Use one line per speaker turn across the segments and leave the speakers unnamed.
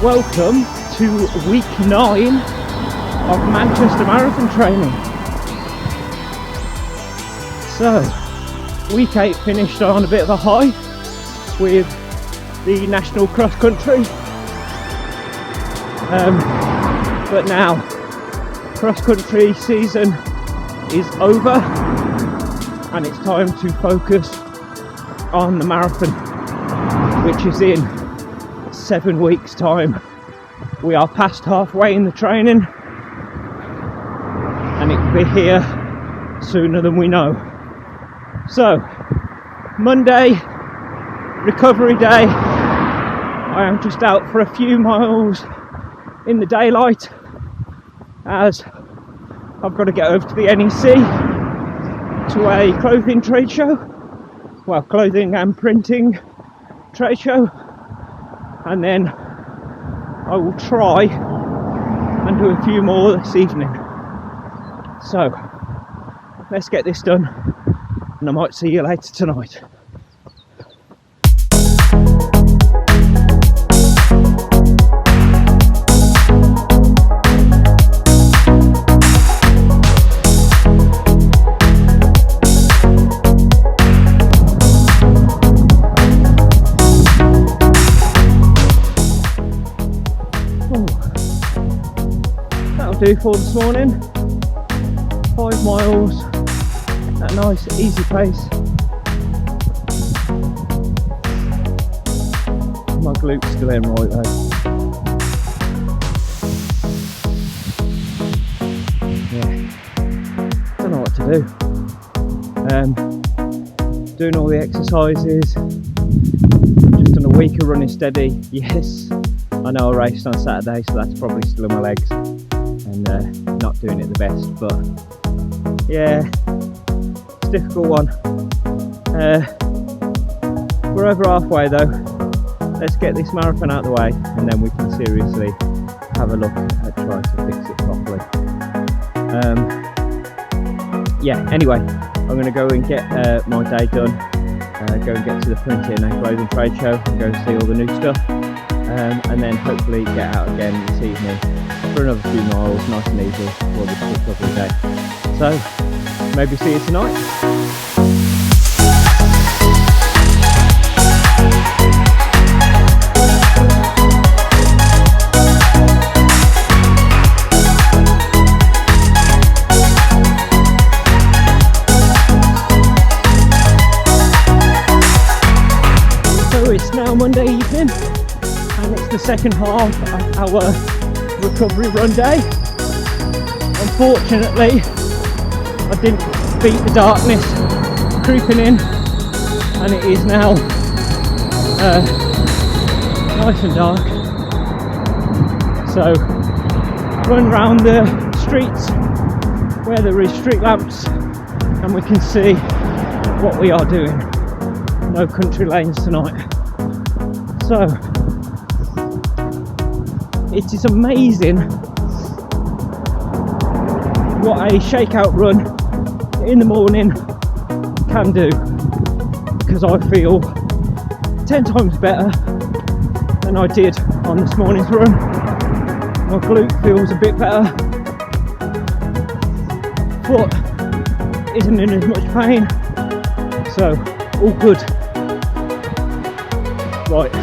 Welcome to week 9 of Manchester Marathon training. So, week 8 finished on a bit of a high with the national cross country. But now, cross country season is over and it's time to focus on the marathon, which is in 7 weeks' time. We are past halfway in the training and it will be here sooner than we know. So, Monday, recovery day. I am just out for a few miles in the daylight as I've got to get over to the NEC to a clothing trade show. Well, clothing and printing trade show. And then I will try and do a few more this evening. So, let's get this done and I might see you later tonight. Do for this morning, 5 miles at a nice easy pace. My glutes still in right though. Yeah, don't know what to do. Doing all the exercises, just done a week of running steady. Yes, I know I raced on Saturday, so that's probably still in my legs. And not doing it the best, but yeah, it's a difficult one. We're over halfway though. Let's get this marathon out of the way and then we can seriously have a look at trying to fix it properly. Yeah, anyway, I'm going to go and get my day done, go and get to the printing and clothing trade show and go and see all the new stuff, and then hopefully get out again this evening for another few miles, nice and easy for this recovery day. So, maybe see you tonight. So it's now Monday evening and it's the second half of our recovery run day. Unfortunately, I didn't beat the darkness creeping in and it is now nice and dark. So run round the streets where there is street lamps and we can see what we are doing. No country lanes tonight. So it is amazing what a shakeout run in the morning can do, because I feel 10 times better than I did on this morning's run. My glute feels a bit better, foot isn't in as much pain, so all good. Right,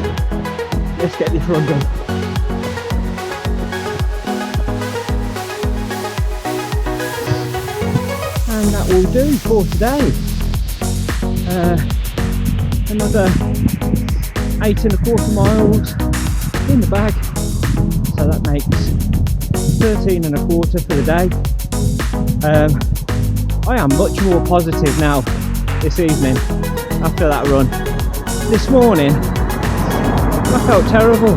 let's get this run done. And that will do for today. Another 8.25 miles in the bag, so that makes 13.25 for the day. I am much more positive now this evening after that run. This morning I felt terrible.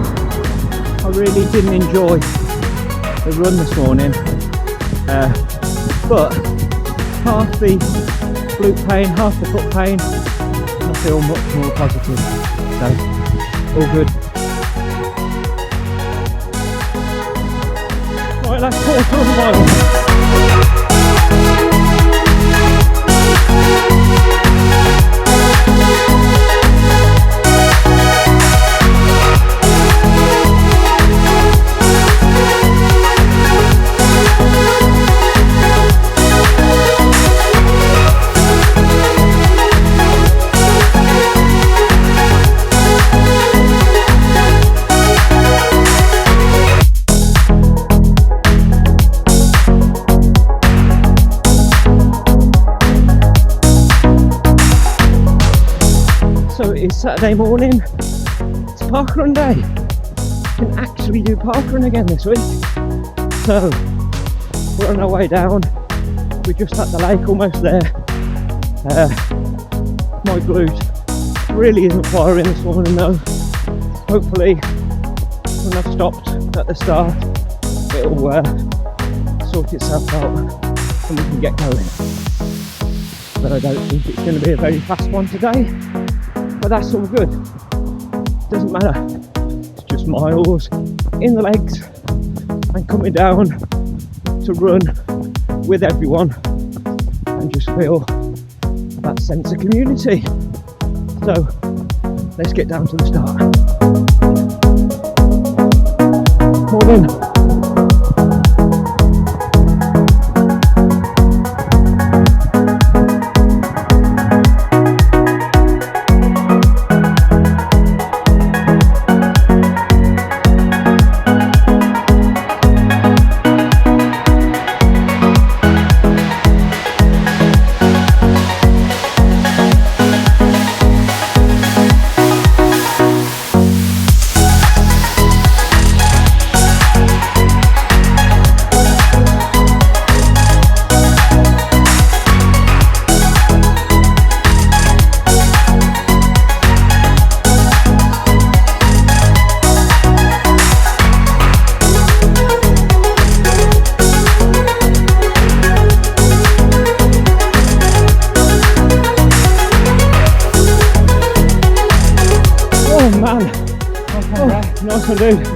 I really didn't enjoy the run this morning, but half the glute pain, half the foot pain, and I feel much more positive. So, all good. Right, that's 1/4 of a mile. It's Saturday morning, it's Parkrun day. You can actually do Parkrun again this week. So, we're on our way down. We're just at the lake, almost there. My glute really isn't firing this morning though. Hopefully, when I've stopped at the start, it'll sort itself out and we can get going. But I don't think it's going to be a very fast one today. But that's all good. Doesn't matter. It's just miles in the legs and coming down to run with everyone and just feel that sense of community. So let's get down to the start. Morning. Nice one, dude.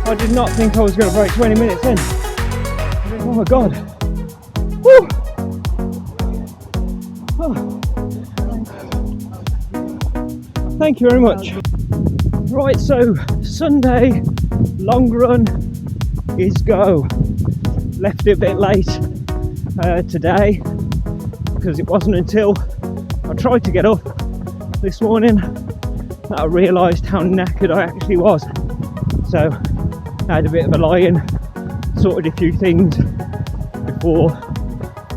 I did not think I was going to break 20 minutes in. Oh my god. Woo! Oh. Thank you very much. Right, so Sunday long run is go. Left it a bit late today because it wasn't until I tried to get up this morning that I realised how knackered I actually was. So I had a bit of a lie-in, sorted a few things before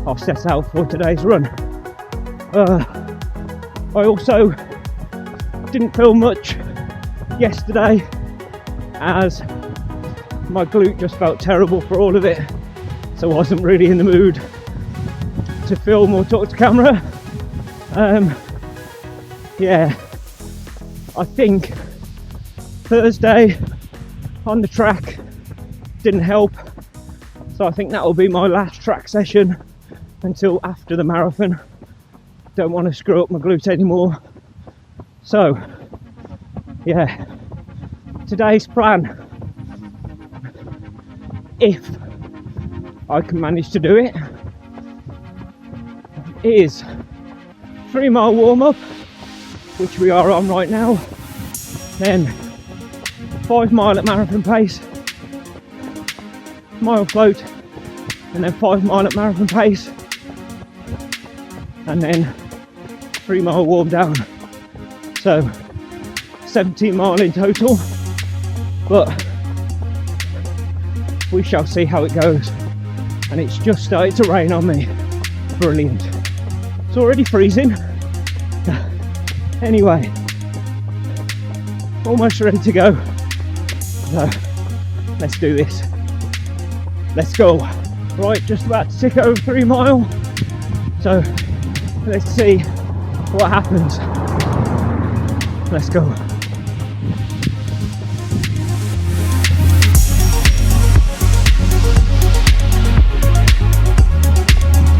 I set out for today's run. I also didn't feel much yesterday as my glute just felt terrible for all of it, so I wasn't really in the mood to film or talk to camera. Yeah, I think Thursday on the track didn't help, so I think that will be my last track session until after the marathon. Don't want to screw up my glute anymore. So yeah, today's plan, if I can manage to do it, is 3 mile warm-up, which we are on right now, then 5 mile at marathon pace, mile float, and then 5 mile at marathon pace, and then 3 mile warm down. So 17 mile in total, but we shall see how it goes. And it's just started to rain on me. Brilliant. It's already freezing. Anyway, almost ready to go. So let's do this. Let's go. Right, just about to tick over 3 mile. So let's see what happens. Let's go.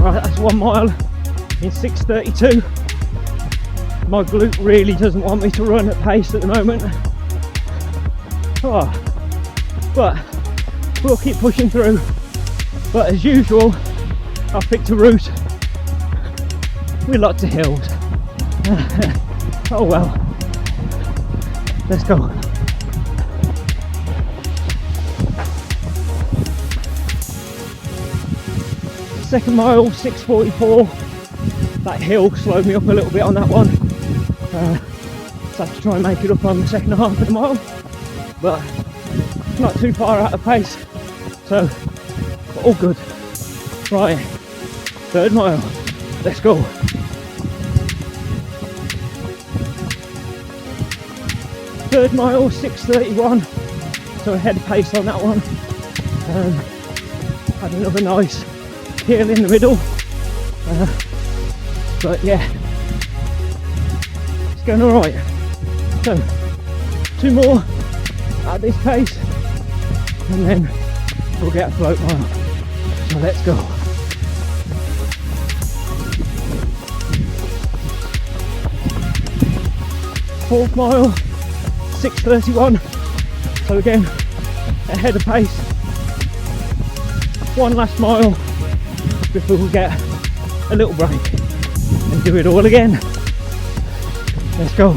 Right, that's 1 mile in 6:32. My glute really doesn't want me to run at pace at the moment. Oh, but we'll keep pushing through. But as usual, I've picked a route with lots of hills. Oh well. Let's go. Second mile, 6:44. That hill slowed me up a little bit on that one. So I have to try and make it up on the second half of the mile, but not too far out of pace, so all good. Right, 3rd mile, let's go. Third mile, 6:31, so ahead of pace on that one. Had another nice hill in the middle, but yeah, it's going all right. So 2 more at this pace, and then we'll get a float mile. So let's go. Fourth mile, 6:31, so again ahead of pace. 1 last mile before we get a little break and do it all again. Let's go.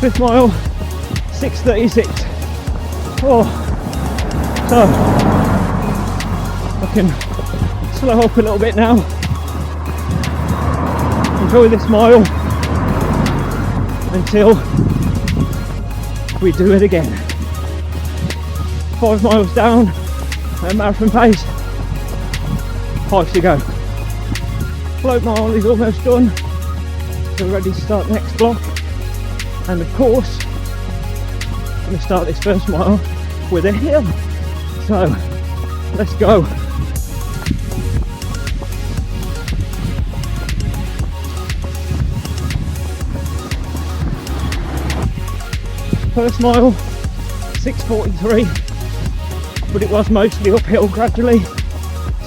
Fifth mile, 6:36. Oh, so I can slow up a little bit now. Enjoy this mile until we do it again. 5 miles down at marathon pace, 5 to go. Float mile is almost done, so we're ready to start the next block. And of course, I'm going to start this first mile with a hill. So let's go. First mile, 6:43, but it was mostly uphill gradually,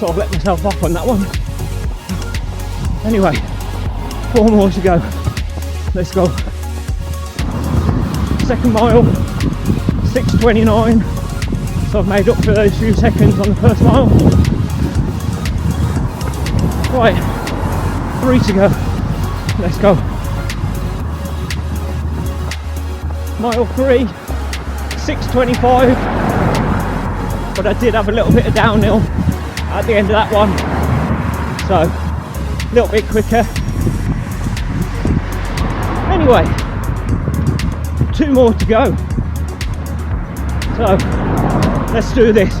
so I've let myself off on that one. Anyway, 4 more to go. Let's go. Second mile, 6:29, so I've made up for those few seconds on the first mile. Right, 3 to go. Let's go. Mile 3, 6:25, but I did have a little bit of downhill at the end of that one, so a little bit quicker. Anyway, 2 more to go, so let's do this.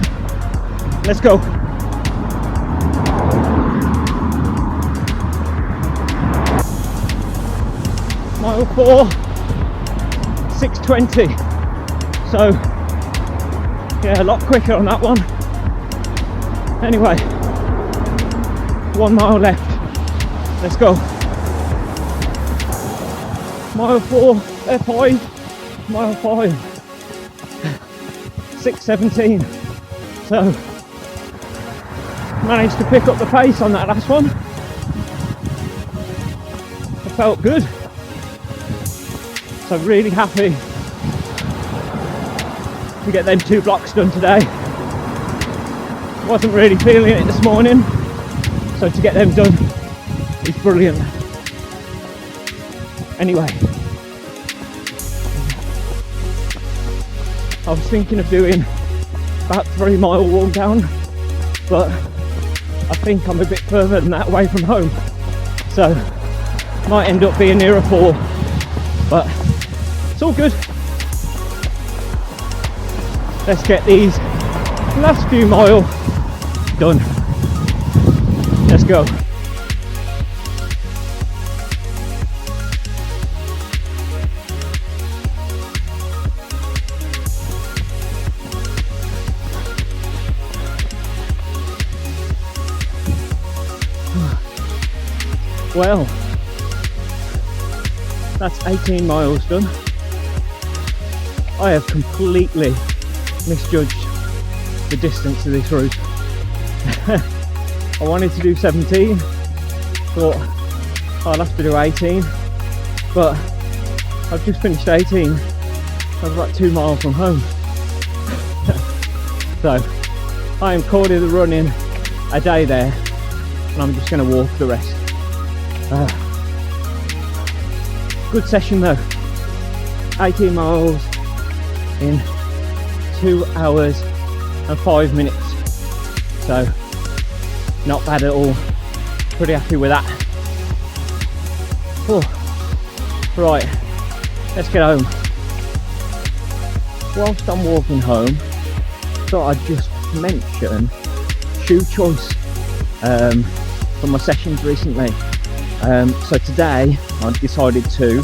Let's go. Mile 4, 6:20, so yeah, a lot quicker on that one. Anyway, 1 mile left. Let's go. Mile 5, mile 5, 6:17, so managed to pick up the pace on that last one. It felt good. So really happy to get them 2 blocks done today. Wasn't really feeling it this morning, so to get them done is brilliant. Anyway, I was thinking of doing about 3 mile walk down, but I think I'm a bit further than that away from home, so might end up being nearer 4, but it's all good. Let's get these last few miles done. Let's go. Well, that's 18 miles done. I have completely misjudged the distance of this route. I wanted to do 17, thought I'll have to do 18, but I've just finished 18. I was about 2 miles from home. So I am calling the running a day there, and I'm just going to walk the rest. Good session though. 18 miles in 2 hours and 5 minutes. So not bad at all. Pretty happy with that. Oh, right, let's get home. Whilst I'm walking home, thought I'd just mention shoe choice. from my sessions recently. So today I decided to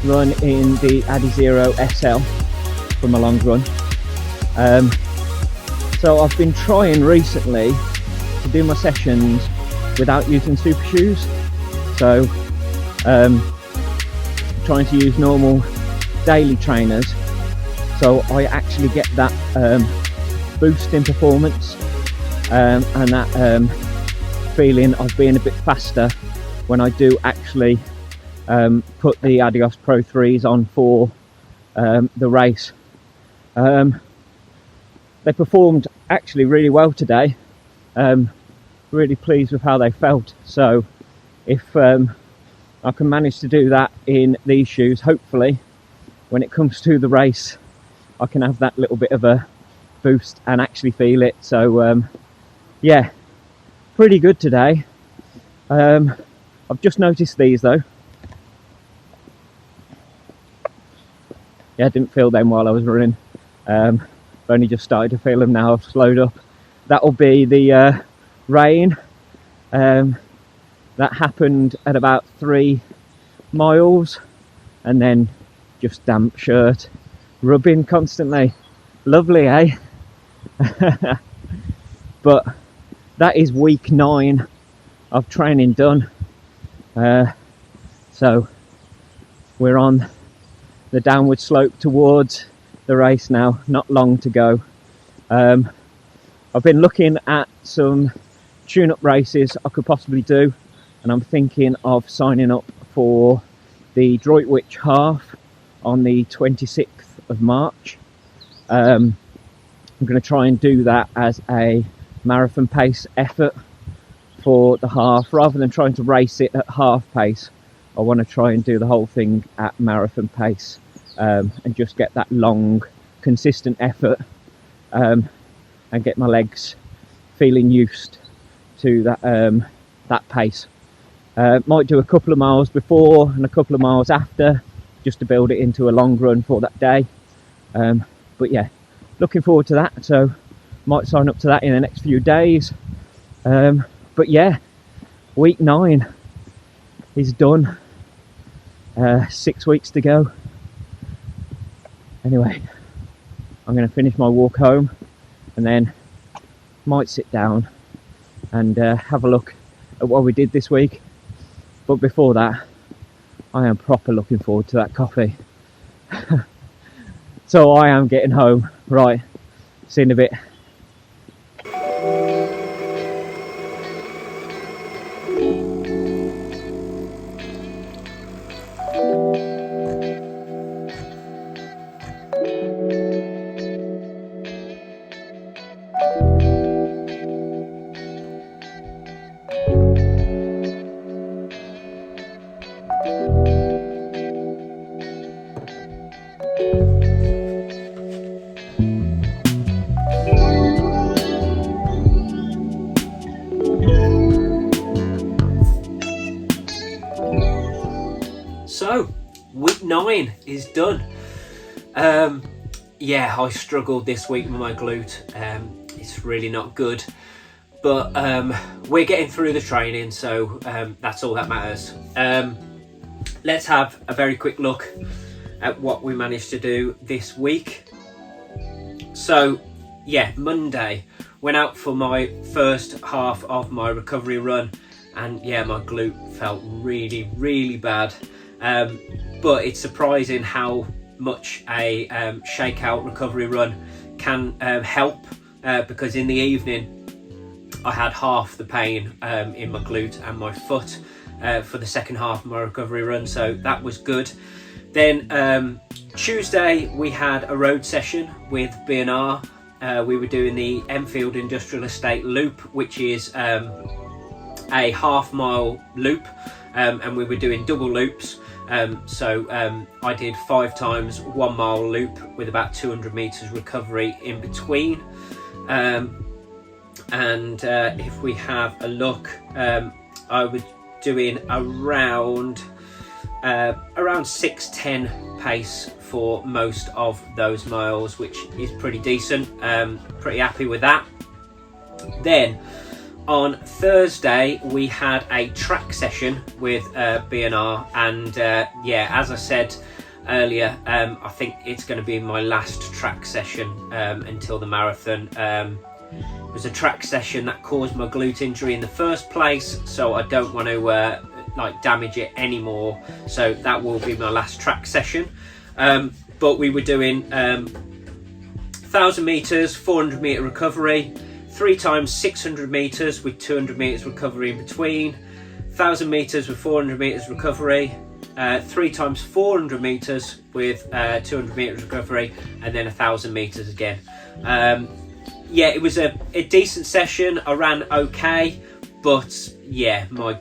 run in the Adizero SL from a long run. So I've been trying recently to do my sessions without using super shoes. So trying to use normal daily trainers, so I actually get that boost in performance and that feeling of being a bit faster when I do actually put the Adios Pro 3s on for the race. They performed actually really well today. Really pleased with how they felt. So if I can manage to do that in these shoes, hopefully when it comes to the race I can have that little bit of a boost and actually feel it. So yeah, pretty good today. I've just noticed these though. Yeah, I didn't feel them while I was running. I've only just started to feel them now. I've slowed up. That'll be the rain. That happened at about 3 miles, and then just damp shirt, rubbing constantly. Lovely, eh? But that is week 9 of training done. So we're on the downward slope towards the race now, not long to go. I've been looking at some tune-up races I could possibly do, and I'm thinking of signing up for the Droitwich half on the 26th of March. I'm going to try and do that as a marathon pace effort for the half, rather than trying to race it at half pace. I want to try and do the whole thing at marathon pace, and just get that long consistent effort, and get my legs feeling used to that pace. Might do a couple of miles before and a couple of miles after, just to build it into a long run for that day. But yeah, looking forward to that. So might sign up to that in the next few days. But yeah, week 9 is done. 6 weeks to go. Anyway, I'm going to finish my walk home and then might sit down and have a look at what we did this week. But before that, I am proper looking forward to that coffee. So I am getting home. Right, see you in a bit.
So, week 9 is done. Yeah, I struggled this week with my glute. It's really not good, but we're getting through the training, so that's all that matters. Let's have a very quick look at what we managed to do this week. So yeah, Monday went out for my first half of my recovery run, and yeah, my glute felt really bad. But it's surprising how much a shakeout recovery run can help, because in the evening I had half the pain in my glute and my foot for the second half of my recovery run, so that was good. Then Tuesday we had a road session with B&R. We were doing the Enfield Industrial Estate loop, which is a half-mile loop, and we were doing double loops. So I did 5 times 1 mile loop with about 200 meters recovery in between. And if we have a look, I was doing around 6:10 pace for most of those miles, which is pretty decent. Pretty happy with that. Then on Thursday we had a track session with B&R, and yeah, as I said earlier, I think it's going to be my last track session until the marathon. It was a track session that caused my glute injury in the first place, so I don't want to like damage it anymore, so that will be my last track session. But we were doing 1,000 meters, 400 meter recovery, 3 times 600 meters with 200 meters recovery in between, 1,000 meters with 400 meters recovery, 3 times 400 meters with 200 meters recovery, and then 1,000 meters again. Yeah, it was a decent session. I ran okay, but yeah, my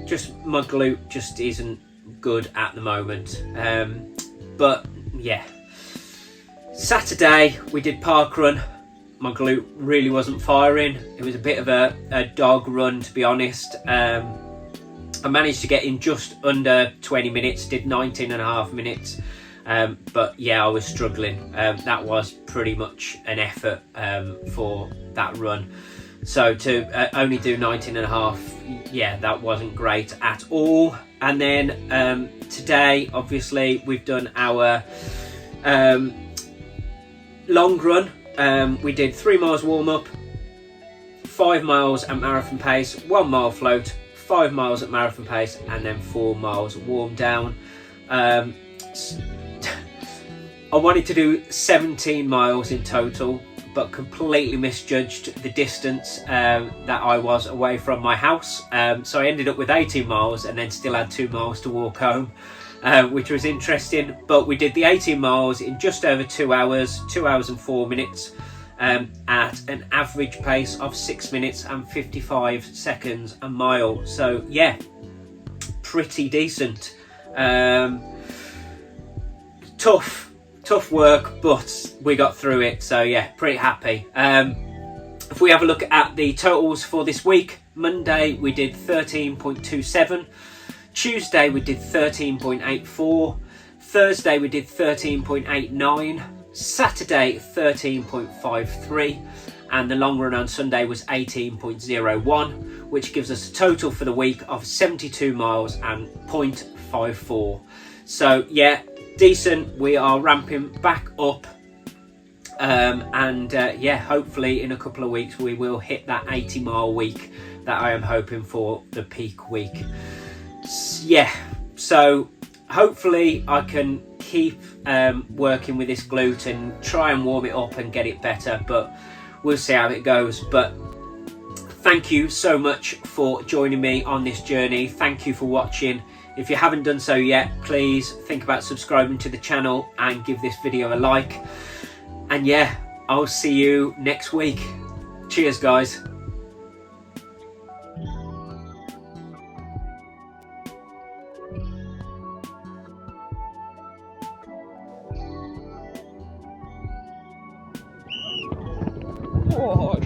glute just isn't good at the moment. But yeah, Saturday we did Parkrun. My glute really wasn't firing. It was a bit of a dog run, to be honest. I managed to get in just under 20 minutes, did 19.5 minutes. But yeah, I was struggling. That was pretty much an effort for that run. So to only do 19.5, yeah, that wasn't great at all. And then today, obviously, we've done our long run. We did 3 miles warm up, 5 miles at marathon pace, 1 mile float, 5 miles at marathon pace, and then 4 miles warm down. I wanted to do 17 miles in total, but completely misjudged the distance that I was away from my house. So I ended up with 18 miles and then still had 2 miles to walk home, which was interesting. But we did the 18 miles in just over 2 hours, 2 hours and 4 minutes, at an average pace of 6 minutes and 55 seconds a mile. So yeah, pretty decent. Tough work, but we got through it, so yeah, pretty happy. If we have a look at the totals for this week, Monday we did 13.27, Tuesday we did 13.84, Thursday we did 13.89, Saturday 13.53, and the long run on Sunday was 18.01, which gives us a total for the week of 72 miles and 0.54. So yeah, decent. We are ramping back up, and yeah, hopefully in a couple of weeks we will hit that 80-mile week that I am hoping for, the peak week. Yeah, so hopefully I can keep working with this glute and try and warm it up and get it better, but we'll see how it goes. But thank you so much for joining me on this journey. Thank you for watching. If you haven't done so yet, please think about subscribing to the channel and give this video a like. And yeah, I'll see you next week. Cheers, guys. Oh,